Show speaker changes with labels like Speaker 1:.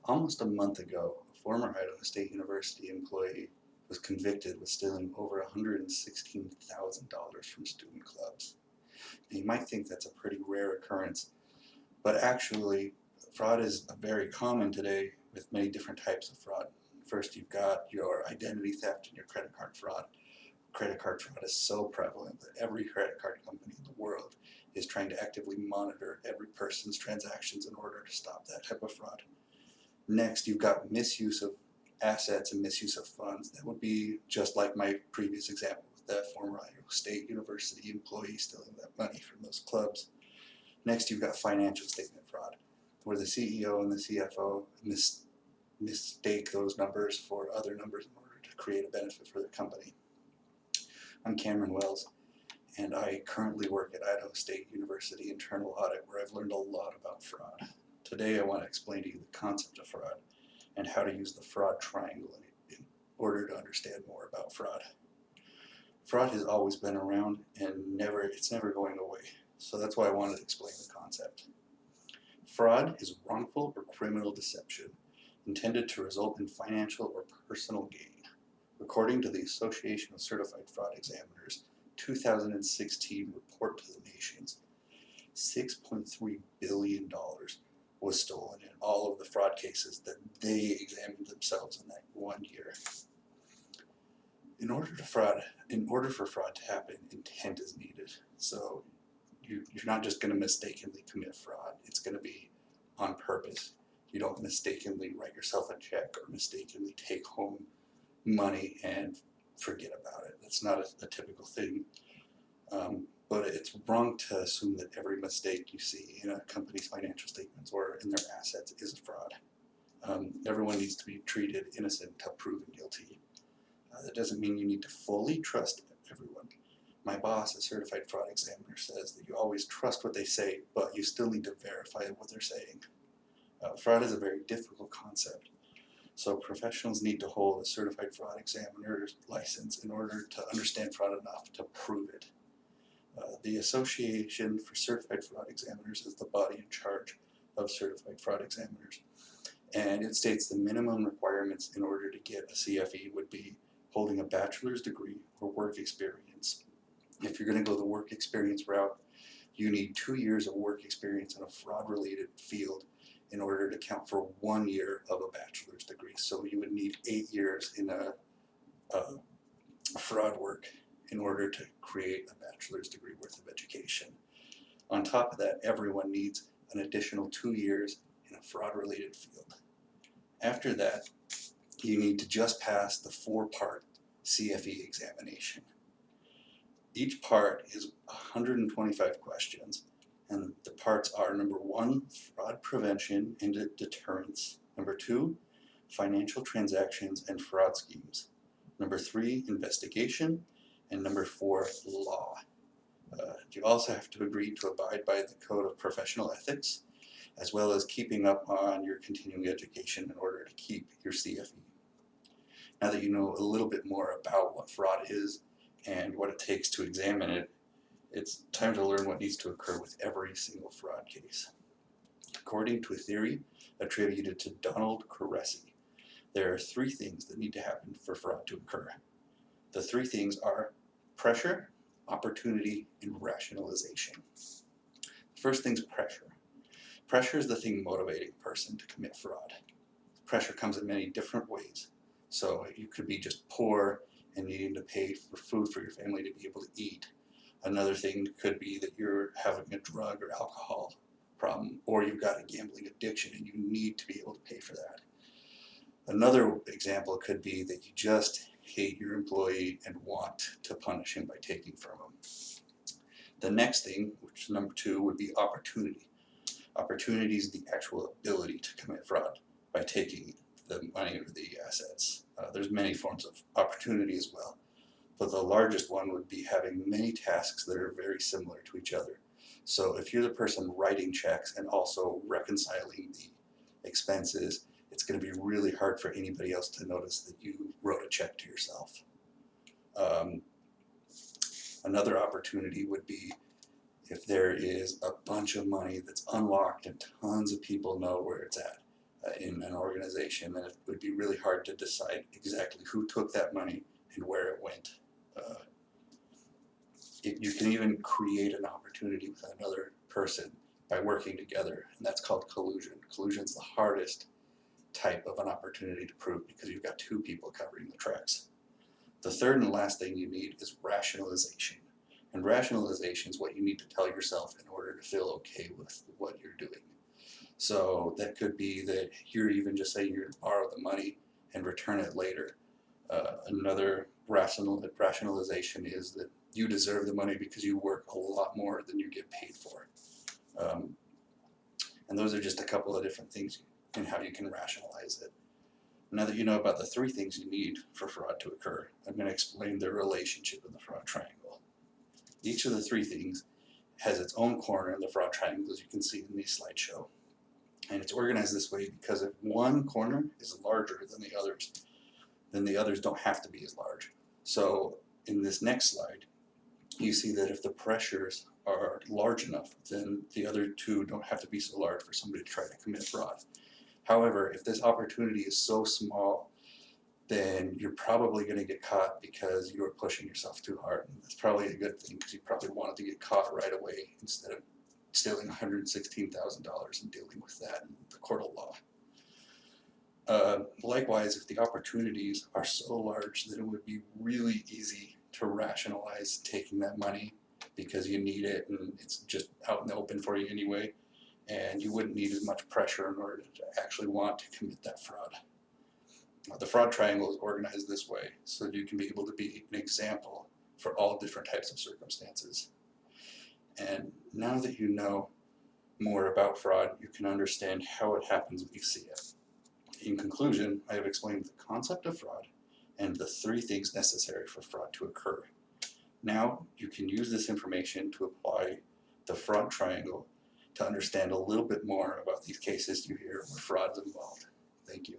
Speaker 1: Almost a month ago, a former Idaho State University employee was convicted with stealing over $116,000 from student clubs. Now, you might think that's a pretty rare occurrence, but actually, fraud is very common today with many different types of fraud. First, you've got your identity theft and your credit card fraud. Credit card fraud is so prevalent that every credit card company in the world is trying to actively monitor every person's transactions in order to stop that type of fraud. Next, you've got misuse of assets and misuse of funds. That would be just like my previous example with that former Idaho State University employee stealing that money from those clubs. Next, you've got financial statement fraud, where the CEO and the CFO mistake those numbers for other numbers in order to create a benefit for their company. I'm Cameron Wells, and I currently work at Idaho State University Internal Audit, where I've learned a lot about fraud. Today I want to explain to you the concept of fraud and how to use the fraud triangle in order to understand more about fraud. Fraud has always been around and it's never going away, so that's why I wanted to explain the concept. Fraud is wrongful or criminal deception intended to result in financial or personal gain. According to the Association of Certified Fraud Examiners' 2016 report to the nations, $6.3 billion was stolen in all of the fraud cases that they examined themselves in that 1 year. In order for fraud to happen, intent is needed. So you're not just going to mistakenly commit fraud. It's going to be on purpose. You don't mistakenly write yourself a check or mistakenly take home money and forget about it. That's not a typical thing. But it's wrong to assume that every mistake you see in a company's financial statements or in their assets is a fraud. Everyone needs to be treated innocent until proven guilty. That doesn't mean you need to fully trust everyone. My boss, a certified fraud examiner, says that you always trust what they say, but you still need to verify what they're saying. Fraud is a very difficult concept, so professionals need to hold a certified fraud examiner's license in order to understand fraud enough to prove it. The Association for Certified Fraud Examiners is the body in charge of certified fraud examiners, and it states the minimum requirements in order to get a CFE would be holding a bachelor's degree or work experience. If you're going to go the work experience route, you need 2 years of work experience in a fraud-related field in order to count for 1 year of a bachelor's degree. So you would need 8 years in a fraud work in order to create a bachelor's degree worth of education. On top of that, everyone needs an additional 2 years in a fraud-related field. After that, you need to just pass the 4-part CFE examination. Each part is 125 questions, and the parts are: number 1, fraud prevention and deterrence; number 2, financial transactions and fraud schemes; number 3, investigation; and number 4, law. You also have to agree to abide by the Code of Professional Ethics, as well as keeping up on your continuing education in order to keep your CFE. Now that you know a little bit more about what fraud is and what it takes to examine it, it's time to learn what needs to occur with every single fraud case. According to a theory attributed to Donald Caresse, there are 3 things that need to happen for fraud to occur. The 3 things are pressure, opportunity, and rationalization. First thing's pressure. Pressure is the thing motivating a person to commit fraud. Pressure comes in many different ways. So you could be just poor and needing to pay for food for your family to be able to eat. Another thing could be that you're having a drug or alcohol problem, or you've got a gambling addiction and you need to be able to pay for that. Another example could be that you just hate your employee and want to punish him by taking from him. The next thing, which is number 2, would be opportunity. Opportunity is the actual ability to commit fraud by taking the money or the assets. There's many forms of opportunity as well, but the largest one would be having many tasks that are very similar to each other. So if you're the person writing checks and also reconciling the expenses, it's going to be really hard for anybody else to notice that you wrote a check to yourself. Another opportunity would be if there is a bunch of money that's unlocked and tons of people know where it's at. in an organization, then it would be really hard to decide exactly who took that money and where it went. You can even create an opportunity with another person by working together, and that's called collusion. Collusion's the hardest type of an opportunity to prove because you've got two people covering the tracks. The third and last thing you need is rationalization. And rationalization is what you need to tell yourself in order to feel okay with what you're doing. So that could be that you're even just saying you're going to borrow the money and return it later. Another rationalization is that you deserve the money because you work a lot more than you get paid for. And those are just a couple of different things in how you can rationalize it. Now that you know about the three things you need for fraud to occur, I'm going to explain their relationship in the fraud triangle. Each of the three things has its own corner in the fraud triangle, as you can see in the slideshow. And it's organized this way because if one corner is larger than the others, then the others don't have to be as large. So in this next slide, you see that if the pressures are large enough, then the other two don't have to be so large for somebody to try to commit fraud. However, if this opportunity is so small, then you're probably going to get caught because you were pushing yourself too hard. And that's probably a good thing because you probably wanted to get caught right away instead of stealing $116,000 and dealing with that in the court of law. Likewise, if the opportunities are so large that it would be really easy to rationalize taking that money because you need it and it's just out in the open for you anyway, and you wouldn't need as much pressure in order to actually want to commit that fraud. The fraud triangle is organized this way so that you can be able to be an example for all different types of circumstances. And now that you know more about fraud, you can understand how it happens when you see it. In conclusion, I have explained the concept of fraud and the three things necessary for fraud to occur. Now you can use this information to apply the fraud triangle to understand a little bit more about these cases you hear where fraud is involved. Thank you.